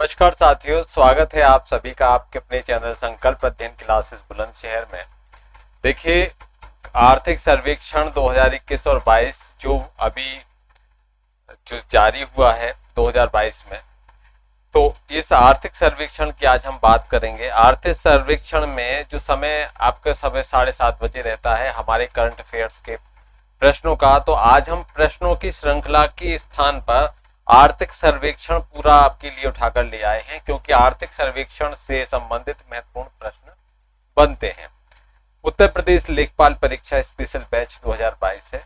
नमस्कार साथियों, स्वागत है आप सभी का आपके अपने चैनल संकल्प अध्ययन क्लासेस बुलंदशहर में। देखिए, आर्थिक सर्वेक्षण 2021 और 22 जो जारी हुआ है 2022 में, तो इस आर्थिक सर्वेक्षण की आज हम बात करेंगे। आर्थिक सर्वेक्षण में जो समय आपका समय 7:30 बजे रहता है हमारे करंट अफेयर्स के प्रश्नों का, तो आज हम प्रश्नों की श्रृंखला के स्थान पर आर्थिक सर्वेक्षण पूरा आपके लिए उठाकर ले आए हैं, क्योंकि आर्थिक सर्वेक्षण से संबंधित महत्वपूर्ण प्रश्न बनते हैं। उत्तर प्रदेश लेखपाल परीक्षा स्पेशल बैच 2022 है।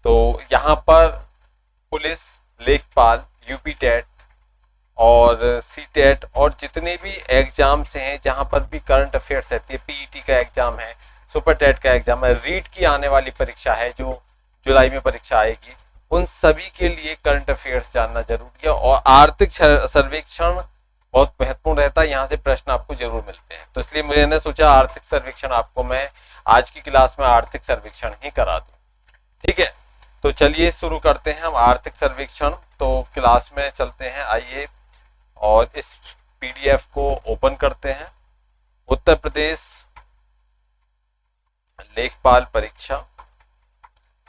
तो यहाँ पर पुलिस, लेखपाल, यूपी टेट और सी टेट और जितने भी एग्जाम्स हैं जहाँ पर भी करंट अफेयर्स रहती है, पीईटी का एग्जाम है, सुपर टेट का एग्जाम है, रीट की आने वाली परीक्षा है जो जुलाई में परीक्षा आएगी, उन सभी के लिए करंट अफेयर्स जानना जरूरी है। और आर्थिक सर्वेक्षण बहुत महत्वपूर्ण रहता है, यहाँ से प्रश्न आपको जरूर मिलते हैं। तो इसलिए मैंने सोचा आर्थिक सर्वेक्षण आपको मैं आज की क्लास में आर्थिक सर्वेक्षण ही करा दूं। ठीक है, तो चलिए शुरू करते हैं हम आर्थिक सर्वेक्षण। तो क्लास में चलते हैं, आइए और इस पीडीएफ को ओपन करते हैं। उत्तर प्रदेश लेखपाल परीक्षा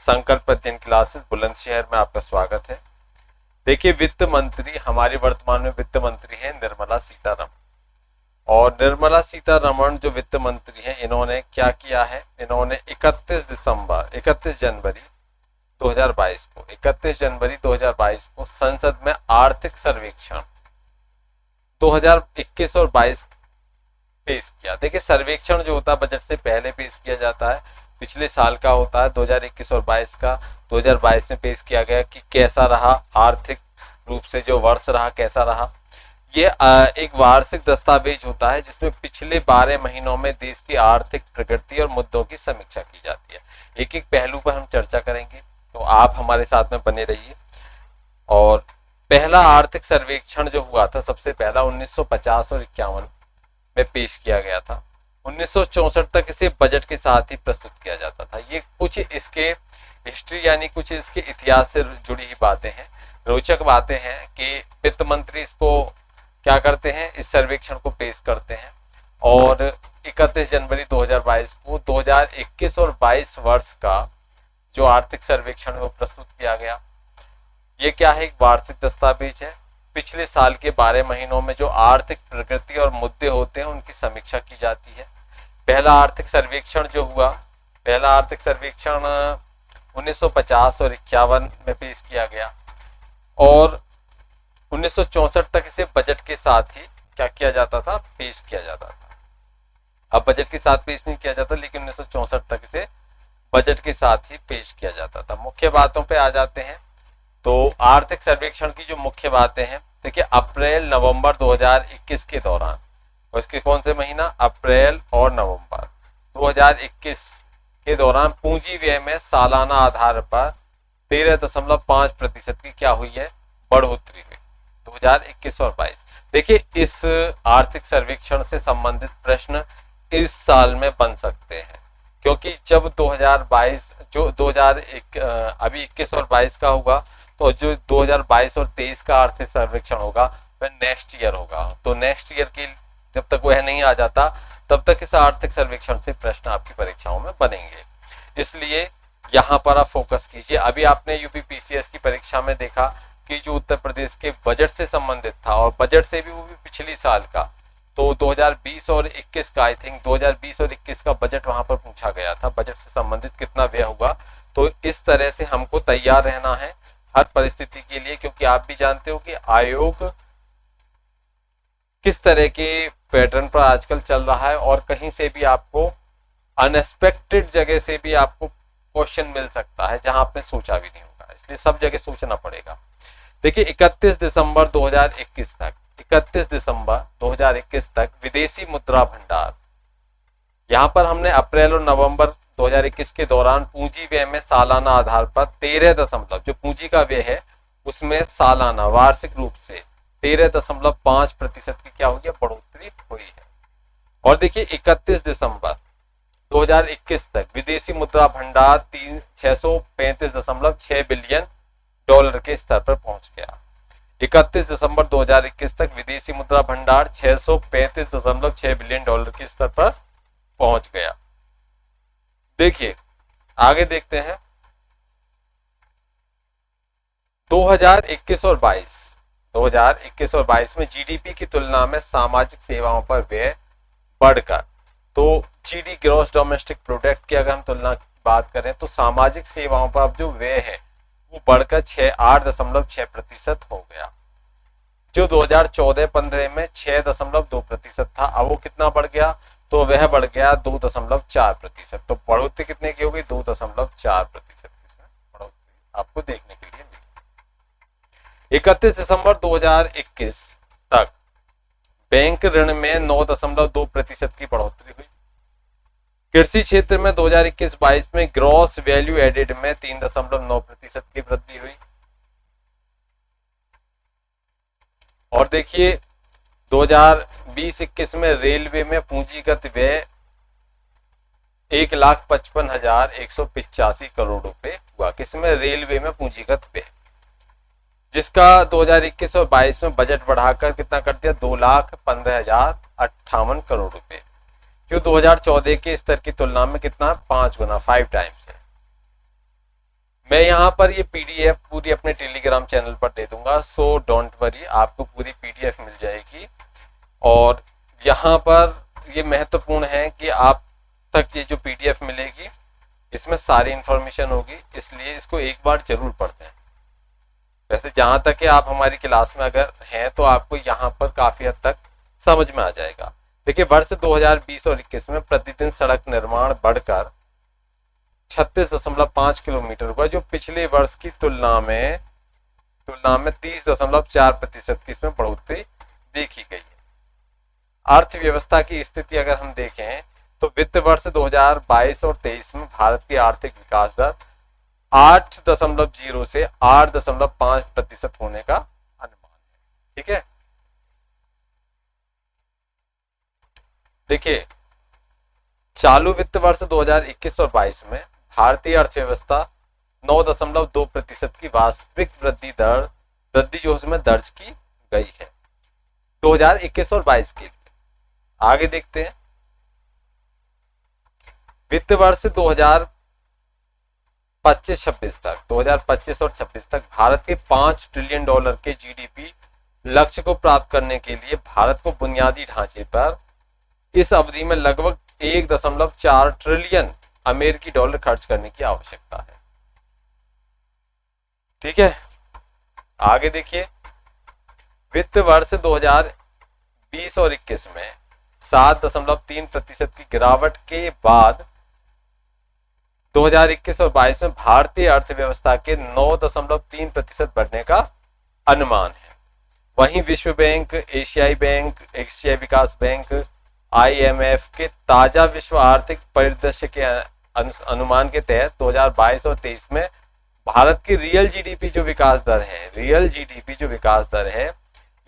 संकल्प अध्ययन क्लासेस बुलंदशहर में आपका स्वागत है। देखिए, वित्त मंत्री हमारे वर्तमान में वित्त मंत्री हैं निर्मला सीतारमण, और निर्मला सीतारमण जो वित्त मंत्री हैं, इन्होंने क्या किया है, इन्होंने 31 जनवरी 2022 को संसद में आर्थिक सर्वेक्षण 2021 और 22 पेश किया। देखिए, सर्वेक्षण जो होता है बजट से पहले पेश किया जाता है, पिछले साल का होता है 2021 और 22 का। 2022 में पेश किया गया कि कैसा रहा आर्थिक रूप से जो वर्ष रहा, कैसा रहा। ये एक वार्षिक दस्तावेज होता है जिसमें पिछले 12 महीनों में देश की आर्थिक प्रगति और मुद्दों की समीक्षा की जाती है। एक एक पहलू पर हम चर्चा करेंगे, तो आप हमारे साथ में बने रहिए। और पहला आर्थिक सर्वेक्षण जो हुआ था, सबसे पहला 1950 और 51 में पेश किया गया था। 1964 तक इसे बजट के साथ ही प्रस्तुत किया जाता था। ये कुछ इसके हिस्ट्री यानी कुछ इसके इतिहास से जुड़ी ही बातें हैं, रोचक बातें हैं कि वित्त मंत्री इसको क्या करते हैं, इस सर्वेक्षण को पेश करते हैं। और 31 जनवरी 2022 को 2021 और 22 वर्ष का जो आर्थिक सर्वेक्षण है वो प्रस्तुत किया गया। ये क्या है, एक वार्षिक दस्तावेज है। पिछले साल के 12 महीनों में जो आर्थिक प्रगति और मुद्दे होते हैं उनकी समीक्षा की जाती है। पहला आर्थिक सर्वेक्षण जो हुआ, पहला आर्थिक सर्वेक्षण 1950 और 51 में पेश किया गया, और 1964 तक इसे बजट के साथ ही क्या किया जाता था, पेश किया जाता था। अब बजट के साथ पेश नहीं किया जाता, लेकिन 1964 तक इसे बजट के साथ ही पेश किया जाता था। मुख्य बातों पे आ जाते हैं। तो आर्थिक सर्वेक्षण की जो मुख्य बातें हैं, देखिए, अप्रैल नवंबर 2021 के दौरान, और इसके कौन से महीना, अप्रैल और नवंबर 2021 के दौरान पूंजी व्यय में सालाना आधार पर 13.5% की क्या हुई है, बढ़ोतरी हुई 2021 और 22। देखिए, इस आर्थिक सर्वेक्षण से संबंधित प्रश्न इस साल में बन सकते हैं, क्योंकि जब 2022 जो 2001 अभी 21 और 22 का होगा, तो जो 2022 और 23 का आर्थिक सर्वेक्षण होगा वह नेक्स्ट ईयर होगा। तो नेक्स्ट ईयर की जब तक वह नहीं आ जाता तब तक इस आर्थिक सर्वेक्षण से प्रश्न आपकी परीक्षाओं में बनेंगे। इसलिए यहाँ पर आप फोकस कीजिए। अभी आपने यूपी पीसीएस की परीक्षा में देखा कि जो उत्तर प्रदेश के बजट से संबंधित था, और बजट से भी वो भी पिछली साल का, तो 2020 और 21 का, आई थिंक 2020 और 21 का बजट वहां पर पूछा गया था, बजट से संबंधित कितना व्यय हुआ। तो इस तरह से हमको तैयार रहना है हर परिस्थिति के लिए, क्योंकि आप भी जानते हो कि आयोग किस तरह के पैटर्न पर आजकल चल रहा है, और कहीं से भी आपको अनएक्सपेक्टेड जगह से भी आपको क्वेश्चन मिल सकता है जहां आपने सोचा भी नहीं होगा, इसलिए सब जगह सोचना पड़ेगा। देखिए, 31 दिसंबर 2021 तक विदेशी मुद्रा भंडार, यहां पर हमने अप्रैल और नवंबर 2021 के दौरान पूंजी व्यय में सालाना आधार पर 13 जो पूंजी का व्यय है उसमें सालाना वार्षिक रूप से 13.5% की क्या हुई है, बढ़ोतरी हुई है। और देखिए, 31 दिसंबर 2021 तक विदेशी मुद्रा भंडार 635.6 बिलियन डॉलर के स्तर पर पहुंच गया। 31 दिसंबर 2021 तक विदेशी मुद्रा भंडार 635.6 बिलियन डॉलर के स्तर पर पहुंच गया। देखिए आगे देखते हैं 2021 और 22 में जीडीपी की तुलना में सामाजिक सेवाओं पर व्यय बढ़कर, तो जीडी ग्रॉस डोमेस्टिक प्रोडक्ट की अगर हम तुलना की बात करें तो सामाजिक सेवाओं पर अब जो व्यय है वो बढ़कर 8.6% हो गया। जो 2014-15 में 6.2% था, अब वो कितना बढ़ गया, तो वह बढ़ गया 2.4%। तो बढ़ोतरी कितने की होगी, 2.4% इसमें बढ़ोतरी आपको देखने के लिए मिली। 31 दिसंबर 2021 तक बैंक ऋण में 9.2% की बढ़ोतरी हुई। कृषि क्षेत्र में 2021-22 में ग्रॉस वैल्यू एडेड में 3.9% की वृद्धि हुई। और देखिए 2020-21 में रेलवे में पूंजीगत व्यय 1,55,185 करोड़ रुपए हुआ। किसमें, रेलवे में पूंजीगत व्यय, जिसका 2021 और 22 में बजट बढ़ाकर कितना कर दिया, 2,15,058 करोड़ रुपए, जो 2014 के स्तर की तुलना में कितना, 5 गुना 5 टाइम्स है। मैं यहाँ पर ये पीडीएफ पूरी अपने टेलीग्राम चैनल पर दे दूंगा, सो डोंट वरी, आपको पूरी पीडीएफ मिल जाएगी। और यहाँ पर ये महत्वपूर्ण है कि आप तक ये जो पीडीएफ मिलेगी इसमें सारी इंफॉर्मेशन होगी, इसलिए इसको एक बार जरूर पढ़ते हैं। वैसे जहां तक है आप हमारी क्लास में अगर हैं तो आपको यहाँ पर काफी हद तक समझ में आ जाएगा। देखिए वर्ष 2020 और 21 में प्रतिदिन सड़क निर्माण बढ़कर 36.5 किलोमीटर हुआ, जो पिछले वर्ष की तुलना में 30.4% की इसमें बढ़ोतरी देखी गई है। अर्थव्यवस्था की स्थिति अगर हम देखें तो वित्त वर्ष 2022 और 23 में भारत की आर्थिक विकास दर 8.0 से 8.5% होने का अनुमान है। ठीक है, देखिए चालू वित्त वर्ष 2021 और 22 में भारतीय अर्थव्यवस्था 9.2% की वास्तविक वृद्धि जो उसमें दर्ज की गई है 2021 और 22 के लिए। आगे देखते हैं वित्त वर्ष 2025-26 तक 2025 और 26 तक भारत के 5 ट्रिलियन डॉलर के जीडीपी लक्ष्य को प्राप्त करने के लिए भारत को बुनियादी ढांचे पर इस अवधि में लगभग 1.4 ट्रिलियन अमेरिकी डॉलर खर्च करने की आवश्यकता है। ठीक है, आगे देखिए वित्त वर्ष 2020 और 21 में 7.3% की गिरावट के बाद 2021 और 22 में भारतीय अर्थव्यवस्था के 9.3% बढ़ने का अनुमान है। वहीं विश्व बैंक, एशियाई विकास बैंक, IMF के ताजा विश्व आर्थिक परिदृश्य के अनुमान के तहत 2022 और 23 में भारत की रियल जीडीपी जो विकास दर है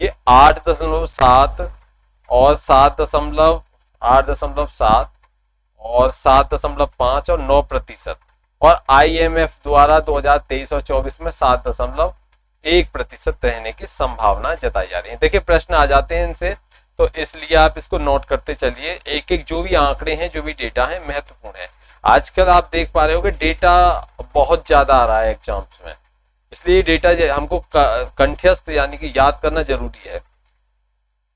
ये 8.7 और 7.8.7 और 7.5 और 9%, और IMF द्वारा 2023 और 24 में 7.1% रहने की संभावना जताई जा रही है। देखिए प्रश्न आ जाते हैं इनसे, तो इसलिए आप इसको नोट करते चलिए। एक एक जो भी आंकड़े हैं, जो भी डेटा है, महत्वपूर्ण है। आजकल आप देख पा रहे हो कि डेटा बहुत ज्यादा आ रहा है एग्जाम्स में, इसलिए डेटा हमको कंठस्थ यानी कि याद करना जरूरी है।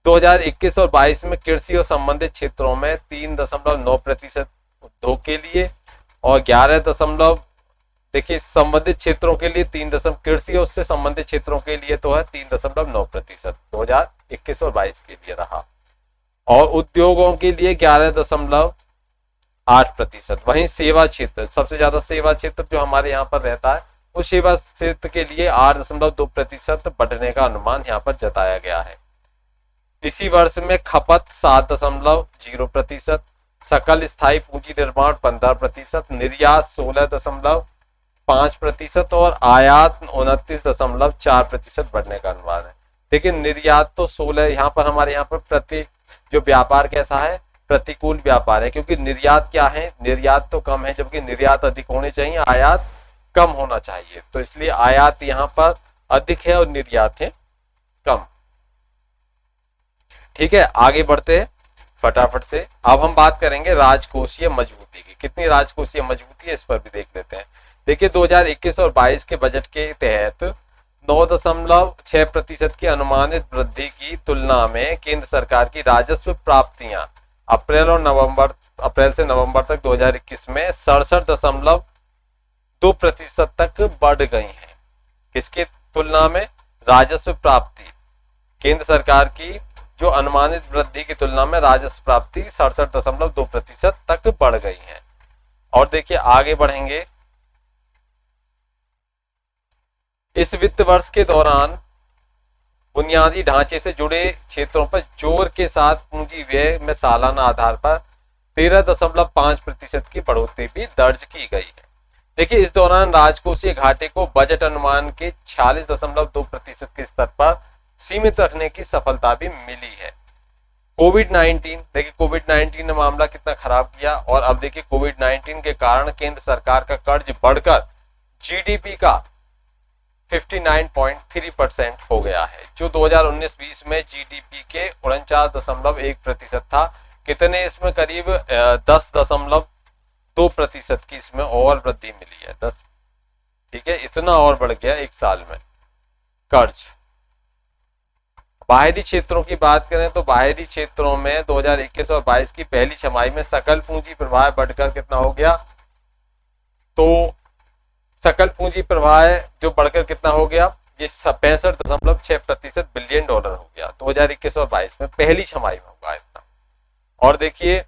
2021 और 22 में कृषि और संबंधित क्षेत्रों में 3.9% उद्योग के लिए और 11 देखिए संबंधित क्षेत्रों के लिए 3 कृषि और उससे संबंधित क्षेत्रों के लिए तो है 3.9% 2021 और 22 के लिए रहा, और उद्योगों के लिए 11.8%। वहीं सेवा क्षेत्र, सबसे ज्यादा सेवा क्षेत्र जो हमारे यहाँ पर रहता है, उस सेवा क्षेत्र के लिए 8.2% बढ़ने का अनुमान यहाँ पर जताया गया है। इसी वर्ष में खपत 7.0%, सकल स्थायी पूंजी निर्माण 15%, निर्यात 16.5% और आयात 29.4% बढ़ने का अनुमान है। देखिए निर्यात तो 16, यहाँ पर हमारे यहाँ पर जो व्यापार कैसा है, प्रतिकूल व्यापार है, क्योंकि निर्यात क्या है, निर्यात तो कम है, जबकि निर्यात अधिक होने चाहिए, आयात कम होना चाहिए, तो इसलिए आयात यहाँ पर अधिक है और निर्यात है कम। ठीक है, आगे बढ़ते हैं फटाफट से। अब हम बात करेंगे राजकोषीय मजबूती की, कितनी राजकोषीय मजबूती है इस पर भी देख लेते हैं। देखिए 2021 और 22 के बजट के तहत 9.6% की अनुमानित वृद्धि की तुलना में केंद्र सरकार की राजस्व प्राप्तियां अप्रैल से नवंबर तक 2021 में 67.2% तक बढ़ गई हैं। किसकी तुलना में? राजस्व प्राप्ति, केंद्र सरकार की जो अनुमानित वृद्धि की तुलना में राजस्व प्राप्ति 67.2% तक बढ़ गई है। और देखिए आगे बढ़ेंगे, इस वित्त वर्ष के दौरान बुनियादी ढांचे से जुड़े क्षेत्रों पर जोर के साथ पूंजी व्यय में सालाना आधार पर 13.5% की बढ़ोतरी भी दर्ज की गई है। देखिए इस दौरान राजकोषीय घाटे को बजट अनुमान के 46.2% के स्तर पर सीमित रखने की सफलता भी मिली है। कोविड-19, देखिए कोविड-19 ने मामला कितना खराब किया, और अब देखिए कोविड-19 के कारण केंद्र सरकार का कर्ज बढ़कर जीडीपी का 59.3% हो गया है, जो 2019-20 में जीडीपी के 49.1% था। कितने इसमें? करीब 10.2% की इसमें और वृद्धि मिली है, 10। ठीक है, इतना और बढ़ गया एक साल में कर्ज। बाहरी क्षेत्रों की बात करें तो बाहरी क्षेत्रों में 2021 और 22 की पहली छमाही में सकल पूंजी प्रवाह बढ़कर कितना हो गया? तो सकल पूंजी प्रवाह जो बढ़कर कितना हो गया? ये 65.6% बिलियन डॉलर हो गया 2021 और 22 में, पहली छमाही में होगा इतना। और देखिए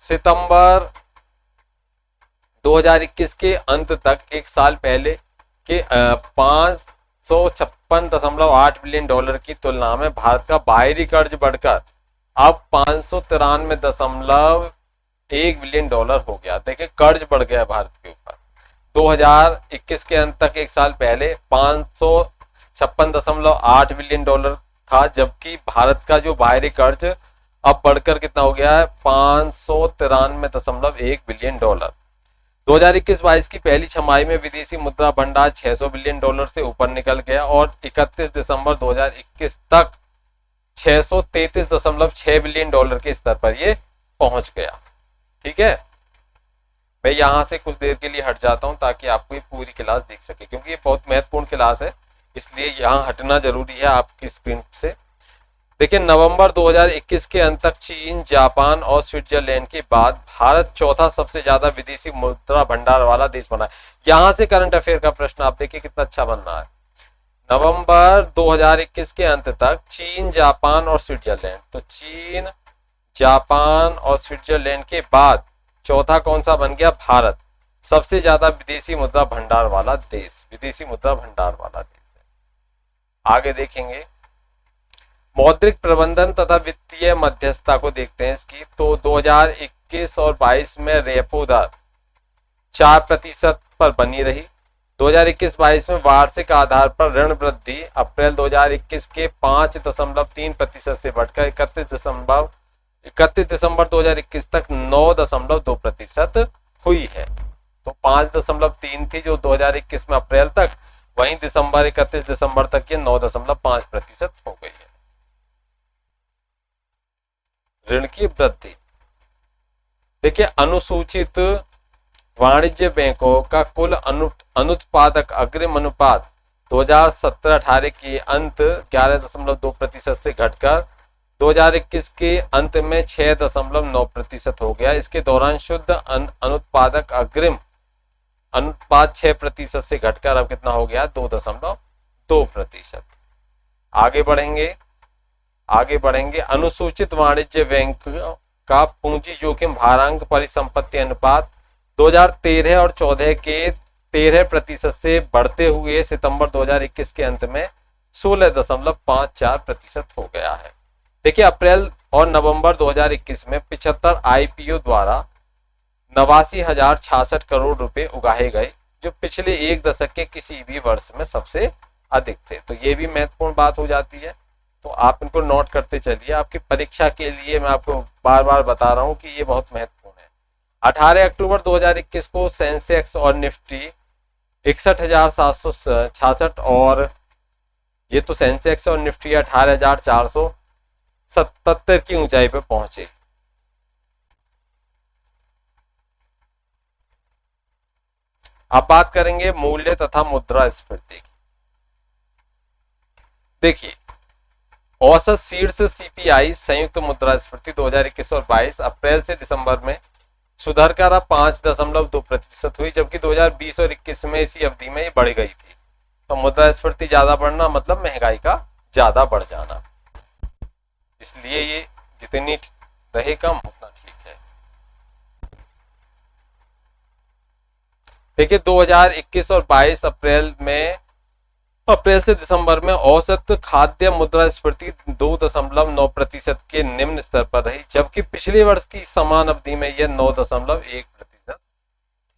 सितंबर 2021 के अंत तक, एक साल पहले के 556.8 बिलियन डॉलर की तुलना में भारत का बाहरी कर्ज बढ़कर अब 593.1 बिलियन डॉलर हो गया। देखिए कर्ज बढ़ गया भारत के ऊपर। 2021 के अंत तक, एक साल पहले 556.8 बिलियन डॉलर था, जबकि भारत का जो बाहरी कर्ज अब बढ़कर कितना हो गया है? 593.1 बिलियन डॉलर। 2021-22 की पहली छमाही में विदेशी मुद्रा भंडार 600 बिलियन डॉलर से ऊपर निकल गया और 31 दिसंबर 2021 तक 633.6 बिलियन डॉलर के स्तर पर ये पहुंच गया। ठीक है, मैं यहां से कुछ देर के लिए हट जाता हूं ताकि आपको ये पूरी क्लास दिख सके, क्योंकि ये बहुत महत्वपूर्ण क्लास है, इसलिए यहां हटना जरूरी है आपकी स्क्रीन से। देखिए नवंबर 2021 के अंत तक चीन, जापान और स्विट्जरलैंड के बाद भारत चौथा सबसे ज्यादा विदेशी मुद्रा भंडार वाला देश बना है। यहां से करंट अफेयर का प्रश्न आप देखिए कितना अच्छा बन रहा है। नवंबर 2021 के अंत तक चीन, जापान और स्विट्जरलैंड, तो चीन, जापान और स्विट्जरलैंड के बाद चौथा कौन सा बन गया? भारत, सबसे ज्यादा विदेशी मुद्रा भंडार वाला देश, विदेशी मुद्रा भंडार वाला देश है। आगे देखेंगे मौद्रिक प्रबंधन तथा वित्तीय मध्यस्थता को देखते हैं इसकी। तो 2021 और 22 में रेपो दर 4% पर बनी रही। 2021-22 में वार्षिक आधार पर ऋण वृद्धि अप्रैल 2021 के 5.3% से बढ़कर 31 दिसंबर 2021 तक 9.2% हुई है। तो 5.3 थी जो 2021 में अप्रैल तक, वहीं 31 दिसंबर तक ये 9.5% हो गई है ऋण की वृद्धि। देखिए अनुसूचित वाणिज्य बैंकों का कुल अनुत्पादक अग्रिम अनुपात 2017-18 के अंत 11.2% से घटकर 2021 के अंत में 6.9% हो गया। इसके दौरान शुद्ध अनुत्पादक अग्रिम अनुपात 6% से घटकर अब कितना हो गया? 2.2%। आगे बढ़ेंगे अनुसूचित वाणिज्य बैंक का पूंजी जोखिम भारांक परिसंपत्ति अनुपात 2013 और 14 के 13% से बढ़ते हुए सितंबर 2021 के अंत में 16.54% हो गया है। देखिए अप्रैल और नवंबर 2021 में 75 आईपीओ द्वारा 89,066 करोड़ रुपए उगाहे गए, जो पिछले एक दशक के किसी भी वर्ष में सबसे अधिक थे। तो ये भी महत्वपूर्ण बात हो जाती है, तो आप इनको नोट करते चलिए। आपकी परीक्षा के लिए मैं आपको बार बार बता रहा हूं कि ये बहुत महत्वपूर्ण है। 18 अक्टूबर 2021 को सेंसेक्स और निफ्टी 61,766 और ये तो सेंसेक्स और निफ्टी 18,477 की ऊंचाई पे पहुंचे। अब बात करेंगे मूल्य तथा मुद्रास्फीति की। देखिए, औसत शीर्ष सीपीआई संयुक्त मुद्रास्फीति 2021 और 22 अप्रैल से दिसंबर में सुधर कर 5.2% हुई, जबकि 2020 और 21 में इसी अवधि में ये बढ़ गई थी। तो मुद्रास्फीति ज्यादा बढ़ना मतलब महंगाई का ज्यादा बढ़ जाना, इसलिए ये जितनी रहे कम उतना ठीक है। देखिए 2021 और 22 अप्रैल से दिसंबर में औसत खाद्य मुद्रास्फीति 2.9% के निम्न स्तर पर रही, जबकि पिछले वर्ष की समान अवधि में यह 9.1%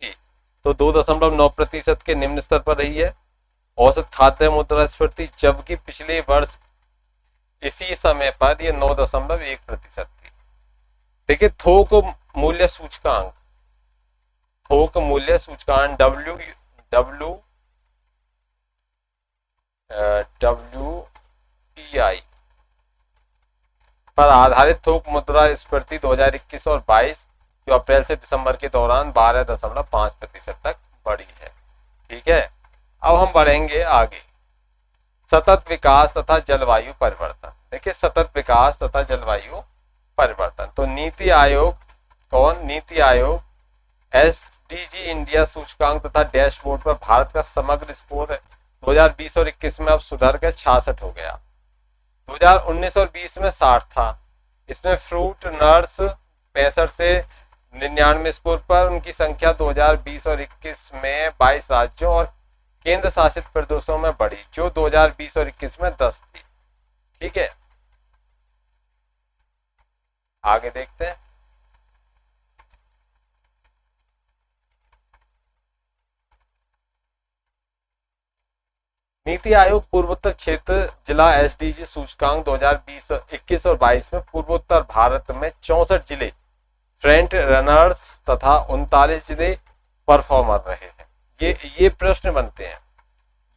थी। तो 2.9% के निम्न स्तर पर रही है औसत खाद्य मुद्रास्फीति, जबकि पिछले वर्ष इसी समय पर यह 9.1% थी। देखिए थोक मूल्य सूचकांक, थोक मूल्य सूचकांक WPI पर आधारित थोक मुद्रास्फीति 2021 और 22 जो अप्रैल से दिसंबर के दौरान 12.5% तक बढ़ी है। ठीक है, अब हम बढ़ेंगे आगे। सतत विकास तथा जलवायु परिवर्तन। देखिए सतत विकास तथा जलवायु परिवर्तन, तो नीति आयोग नीति आयोग SDG इंडिया सूचकांक तथा डैशबोर्ड पर भारत का समग्र स्कोर 2020 और 21 में अब सुधर कर 66 हो गया। 2019 और 20 में 60 था। इसमें फ्रूट नट्स 65 से 99 स्कोर पर उनकी संख्या 2020 और 21 में 22 राज्यों और केंद्र शासित प्रदेशों में बढ़ी, जो 2020 और 21 में 10 थी। ठीक है, आगे देखते हैं। नीति आयोग पूर्वोत्तर क्षेत्र जिला SDG सूचकांक 2020, 21 और 22 में पूर्वोत्तर भारत में 64 जिले फ्रंट रनर्स तथा 39 जिले परफॉर्मर रहे हैं। ये प्रश्न बनते हैं,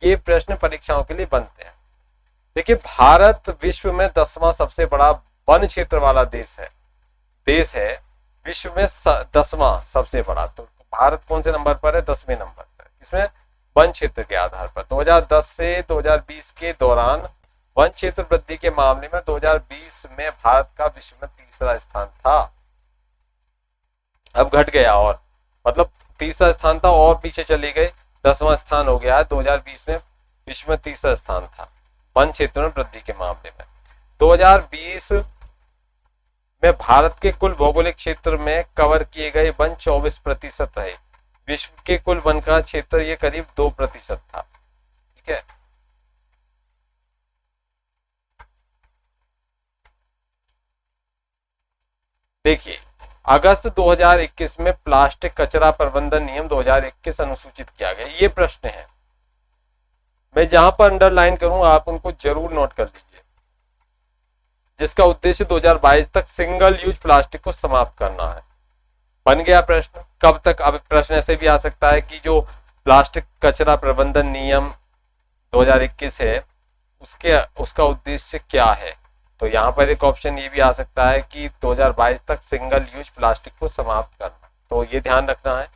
ये प्रश्न परीक्षाओं के लिए बनते हैं। देखिए भारत विश्व में 10वां सबसे बड़ा वन क्षेत्र वाला देश है विश्व में 10वां सबसे बड़ा। तो भारत कौन से नंबर पर है? 10वें नंबर पर। इसमें वन क्षेत्र के आधार पर 2010 से 2020 के दौरान वन क्षेत्र वृद्धि के मामले में 2020 में भारत का विश्व में तीसरा स्थान था, अब घट गया, और मतलब तीसरा स्थान था और पीछे चले गए, 10वां स्थान हो गया है। 2020 में विश्व में तीसरा स्थान था वन क्षेत्र में वृद्धि के मामले में। 2020 में भारत के कुल भौगोलिक क्षेत्र में कवर किए गए वन 24% रहे। विश्व के कुल वन का क्षेत्र ये करीब 2% था। ठीक है, देखिए अगस्त 2021 में प्लास्टिक कचरा प्रबंधन नियम 2021 अनुसूचित किया गया। ये प्रश्न है, मैं जहां पर अंडरलाइन करूंगा आप उनको जरूर नोट कर लीजिए, जिसका उद्देश्य 2022 तक सिंगल यूज प्लास्टिक को समाप्त करना है। बन गया प्रश्न, कब तक? अब प्रश्न ऐसे भी आ सकता है कि जो प्लास्टिक कचरा प्रबंधन नियम 2021 है उसका उद्देश्य क्या है? तो यहाँ पर एक ऑप्शन ये भी आ सकता है कि 2022 तक सिंगल यूज प्लास्टिक को समाप्त करना, तो ये ध्यान रखना है।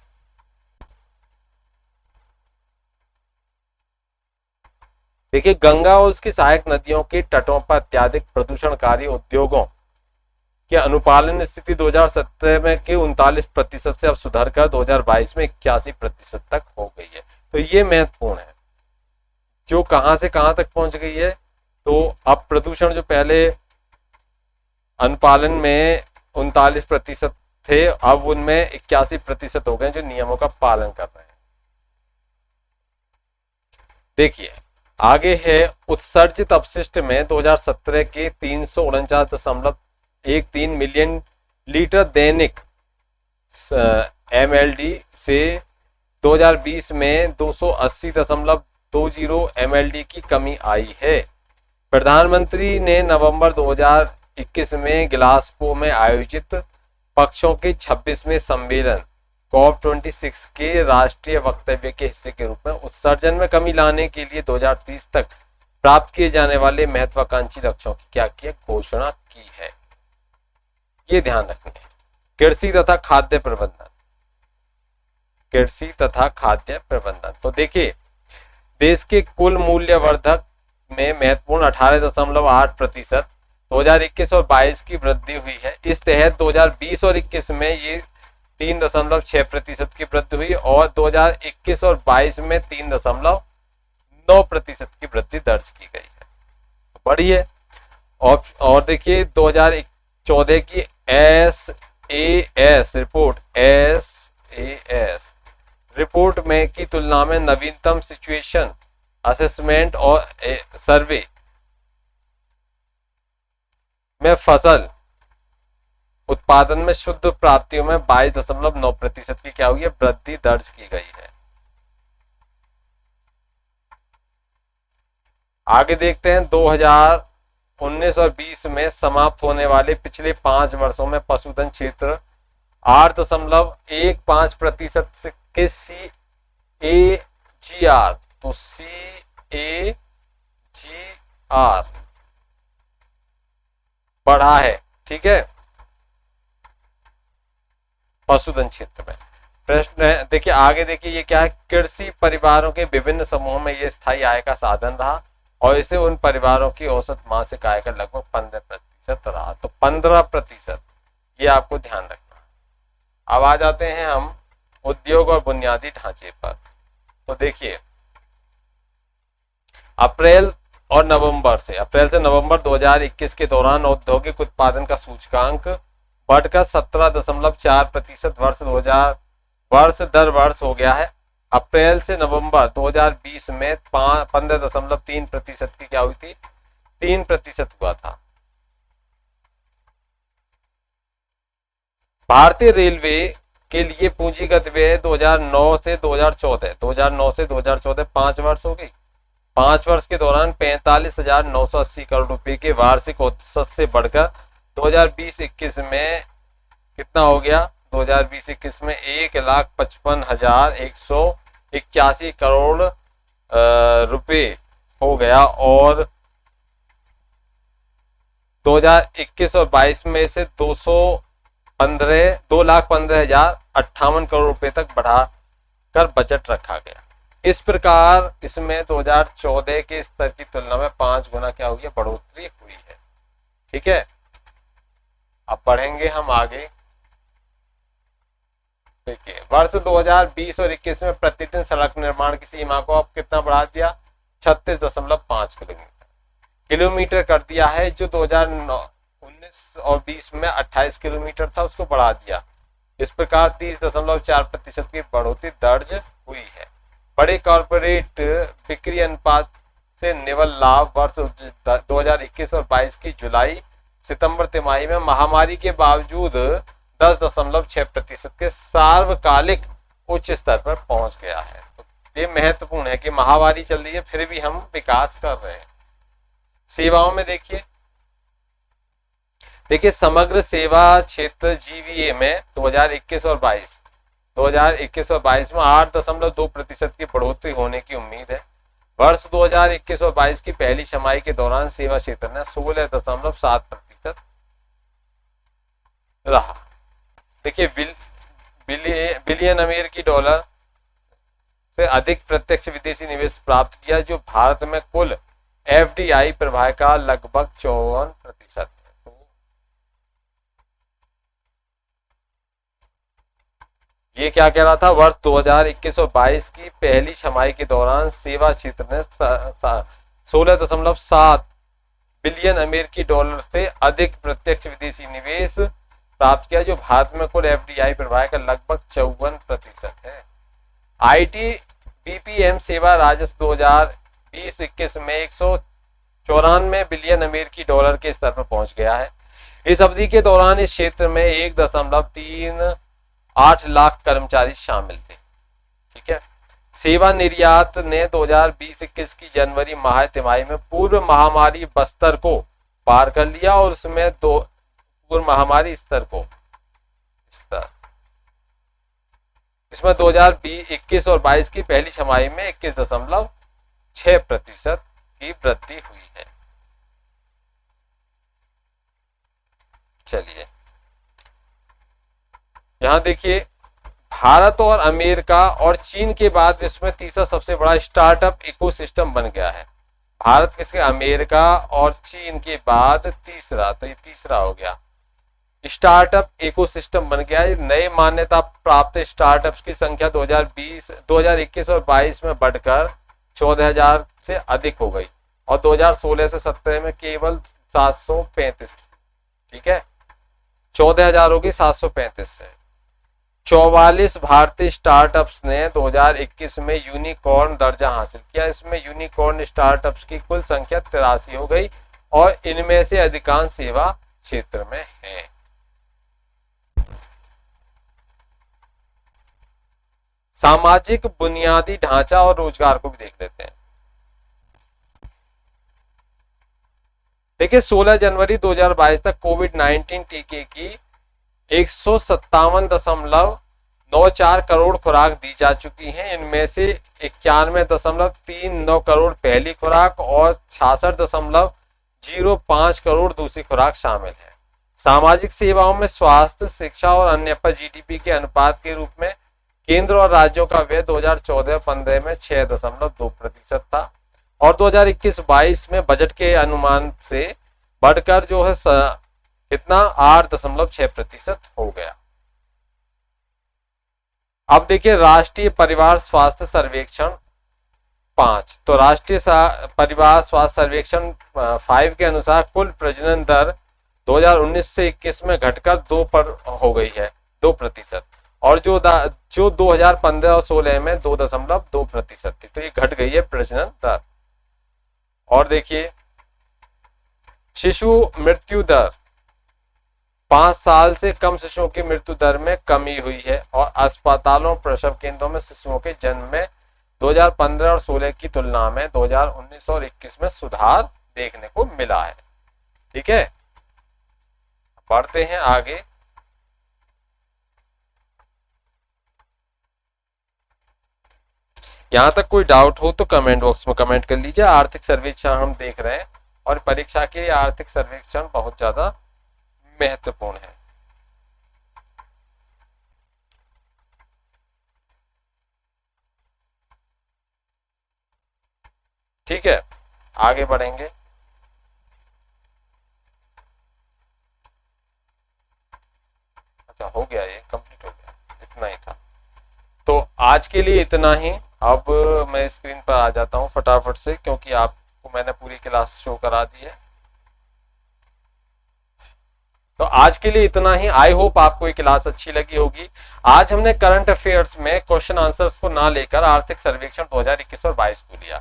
देखिए गंगा और उसकी सहायक नदियों के तटों पर अत्यधिक प्रदूषणकारी उद्योगों के अनुपालन स्थिति 2017 में के 39% से अब सुधर कर 2022 में 81% तक हो गई है। तो ये महत्वपूर्ण है, जो कहां से कहां तक पहुंच गई है। तो अब प्रदूषण जो पहले अनुपालन में 39% थे, अब उनमें 81% हो गए जो नियमों का पालन कर रहे हैं। देखिए आगे है उत्सर्जित अपशिष्ट में 2017 के 349.13 मिलियन लीटर दैनिक MLD से 2020 में 280.20 MLD की कमी आई है। प्रधानमंत्री ने नवंबर 2021 में ग्लासगो में आयोजित पक्षों के 26वें सम्मेलन COP26 के राष्ट्रीय वक्तव्य के हिस्से के रूप में उत्सर्जन में कमी लाने के लिए 2030 तक प्राप्त किए जाने वाले महत्वाकांक्षी लक्ष्यों की क्या की है, घोषणा की है। ये ध्यान रखना है। कृषि तथा खाद्य प्रबंधन, कृषि तथा खाद्य प्रबंधन, तो देखिए देश के कुल मूल्यवर्धक में महत्वपूर्ण 18.8% 2021 और 22 की वृद्धि हुई है। इस तहत 2020 और 21 में ये 3.6% की वृद्धि हुई और 2021 और 22 में 3.9% की वृद्धि दर्ज की गई है, बड़ी है। और देखिए 2014 की SAS रिपोर्ट में की तुलना में नवीनतम सिचुएशन असेसमेंट और सर्वे में फसल उत्पादन में शुद्ध प्राप्तियों में 22.9% की क्या हुई है, वृद्धि दर्ज की गई है। आगे देखते हैं 2019 और 20 में समाप्त होने वाले पिछले 5 वर्षों में पशुधन क्षेत्र 8.15% के CAGR, तो CAGR बढ़ा है, ठीक है, पशुधन क्षेत्र में। प्रश्न है, देखिए आगे देखिए ये क्या है, कृषि परिवारों के विभिन्न समूहों में ये स्थायी आय का साधन रहा और इसे उन परिवारों की औसत मासिक आय का लगभग 15% रहा, तो 15% ये आपको ध्यान रखना है। अब आ जाते हैं हम उद्योग और बुनियादी ढांचे पर। तो देखिए अप्रैल से नवंबर 2021 के दौरान औद्योगिक उत्पादन का सूचकांक बढ़कर 17.4% वर्ष दर वर्ष हो गया है। अप्रैल से नवंबर 2020 में 15.3% की क्या हुई थी, 3% हुआ था। भारतीय रेलवे के लिए पूंजीगत व्यय 2009 से 2014 5 वर्ष हो गई। 5 वर्ष के दौरान 45,980 करोड़ रुपए के वार्षिक औसत से बढ़कर 2020-21 में कितना हो गया, 2020-21 में 1,55,181 करोड़ रुपए हो गया और 2021 और 22 में से 2,15,058 करोड़ रुपए तक बढ़ाकर बजट रखा गया। इस प्रकार इसमें 2014 के स्तर की तुलना में 5 गुना क्या हुई है, बढ़ोतरी हुई है, ठीक है। अब बढ़ेंगे हम आगे। देखिए वर्ष 2020 और 21 में प्रतिदिन सड़क निर्माण की सीमा को अब कितना बढ़ा दिया, 36.5 किलोमीटर कर दिया है, जो 2019 और 20 में 28 किलोमीटर था उसको बढ़ा दिया। इस प्रकार 30.4% की बढ़ोतरी दर्ज हुई है। बड़े कॉर्पोरेट बिक्री अनुपात से निवल लाभ वर्ष 2021 और 22 की जुलाई सितंबर तिमाही में महामारी के बावजूद 10.6% के सार्वकालिक उच्च स्तर पर पहुंच गया है। तो ये महत्वपूर्ण है कि महामारी चल रही है फिर भी हम विकास कर रहे हैं। सेवाओं में देखिए समग्र सेवा क्षेत्र GVA में 2021 और 22 में 8.2% की बढ़ोतरी होने की उम्मीद है। वर्ष 2021 और 22 की पहली छमाही के दौरान सेवा क्षेत्र ने 16.7% रहा। देखिए बिलियन अमेरिकी डॉलर से अधिक प्रत्यक्ष विदेशी निवेश प्राप्त किया, जो भारत में कुल FDI प्रवाह का लगभग 54% है। ये क्या कह रहा था, वर्ष 2021 और 22 की पहली छमाही के दौरान सेवा क्षेत्र ने 16.7 बिलियन अमेरिकी डॉलर से अधिक प्रत्यक्ष विदेशी निवेश प्राप्त किया, जो भारत में कुल FDI प्रवाह का लगभग 54% है। IT BPM सेवा राजस्व 2020-21 में 194 बिलियन अमेरिकी डॉलर के स्तर पर पहुंच गया है। इस अवधि के दौरान इस क्षेत्र में 1.38 लाख कर्मचारी शामिल थे, ठीक है। सेवा निर्यात ने 2020-21 की जनवरी माह तिमाही में पूर्व महामारी स्तर को पार कर लिया और उसमें पूर्व महामारी स्तर इसमें 2021 और 22 की पहली छमाही में 21.6% की वृद्धि हुई है। चलिए यहां देखिए, भारत और अमेरिका और चीन के बाद विश्व में तीसरा सबसे बड़ा स्टार्टअप इकोसिस्टम बन गया है। भारत किसके, अमेरिका और चीन के बाद तीसरा, तो ये तीसरा हो गया स्टार्टअप इकोसिस्टम बन गया है। नए मान्यता प्राप्त स्टार्टअप्स की संख्या 2021 और 22 में बढ़कर 14,000 से अधिक हो गई और 2016 से 17 में केवल 735। ठीक है, 14,000 होगी 735 से। 44 भारतीय स्टार्टअप्स ने 2021 में यूनिकॉर्न दर्जा हासिल किया। इसमें यूनिकॉर्न स्टार्टअप्स की कुल संख्या 83 हो गई और इनमें से अधिकांश सेवा क्षेत्र में है। सामाजिक बुनियादी ढांचा और रोजगार को भी देख लेते हैं। देखिए 16 जनवरी 2022 तक कोविड-19 टीके की 157.94 करोड़ खुराक दी जा चुकी हैं। इनमें से 91.39 करोड़ पहली खुराक और 66.05 करोड़ दूसरी खुराक शामिल है। सामाजिक सेवाओं में स्वास्थ्य, शिक्षा और अन्य पर जीडीपी के अनुपात के रूप में केंद्र और राज्यों का व्यय 2014-15 में 6.2% था और 2021-22 में बजट के अनुमान से बढ़कर जो है कितना 8.6% हो गया। अब देखिए राष्ट्रीय परिवार स्वास्थ्य सर्वेक्षण 5, तो राष्ट्रीय परिवार स्वास्थ्य सर्वेक्षण 5 के अनुसार कुल प्रजनन दर 2019 से 21 में घटकर 2 पर हो गई है, 2%, और जो 2015 और 16 में 2.2% थी, तो ये घट गई है प्रजनन दर। और देखिए शिशु मृत्यु दर, 5 साल से कम शिशुओं की मृत्यु दर में कमी हुई है और अस्पतालों प्रसव केंद्रों में शिशुओं के जन्म में 2015 और 16 की तुलना में 2019 और 21 में सुधार देखने को मिला है। ठीक है, बढ़ते हैं आगे। यहां तक कोई डाउट हो तो कमेंट बॉक्स में कमेंट कर लीजिए। आर्थिक सर्वेक्षण हम देख रहे हैं और परीक्षा के लिए आर्थिक सर्वेक्षण बहुत ज्यादा महत्वपूर्ण है। ठीक है, आगे बढ़ेंगे। अच्छा हो गया, ये कंप्लीट हो गया, इतना ही था। तो आज के लिए इतना ही। अब मैं स्क्रीन पर आ जाता हूं फटाफट से, क्योंकि आपको मैंने पूरी क्लास शो करा दी है। तो आज के लिए इतना ही। आई होप आपको ये क्लास अच्छी लगी होगी। आज हमने करंट अफेयर्स में क्वेश्चन आंसर्स को ना लेकर आर्थिक सर्वेक्षण 2021 और 22 को लिया,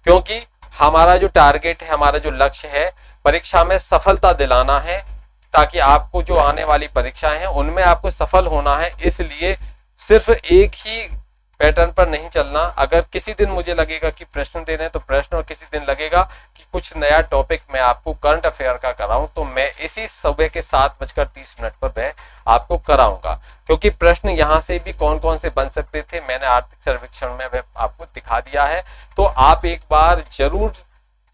क्योंकि हमारा जो टारगेट है, हमारा जो लक्ष्य है, परीक्षा में सफलता दिलाना है, ताकि आपको जो आने वाली परीक्षाएं हैं उनमें आपको सफल होना है। इसलिए सिर्फ एक ही पैटर्न पर नहीं चलना। अगर किसी दिन मुझे लगेगा कि प्रश्न देने हैं तो प्रश्न, और किसी दिन लगेगा कि कुछ नया टॉपिक मैं आपको करंट अफेयर का कराऊं, तो मैं इसी सुबह के 7:30 पर मैं आपको कराऊंगा। क्योंकि प्रश्न यहां से भी कौन कौन से बन सकते थे मैंने आर्थिक सर्वेक्षण में आपको दिखा दिया है। तो आप एक बार जरूर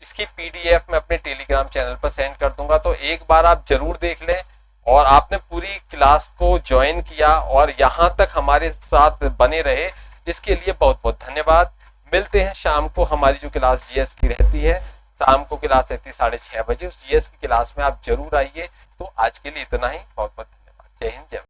इसकी पीडीएफ में अपने टेलीग्राम चैनल पर सेंड कर दूंगा, तो एक बार आप जरूर देख लें। और आपने पूरी क्लास को ज्वाइन किया और यहाँ तक हमारे साथ बने रहे, इसके लिए बहुत बहुत धन्यवाद। मिलते हैं शाम को। हमारी जो क्लास जीएस की रहती है, शाम को क्लास रहती है 6:30 बजे, उस जीएस की क्लास में आप जरूर आइए। तो आज के लिए इतना ही। बहुत बहुत धन्यवाद। जय हिंद, जय।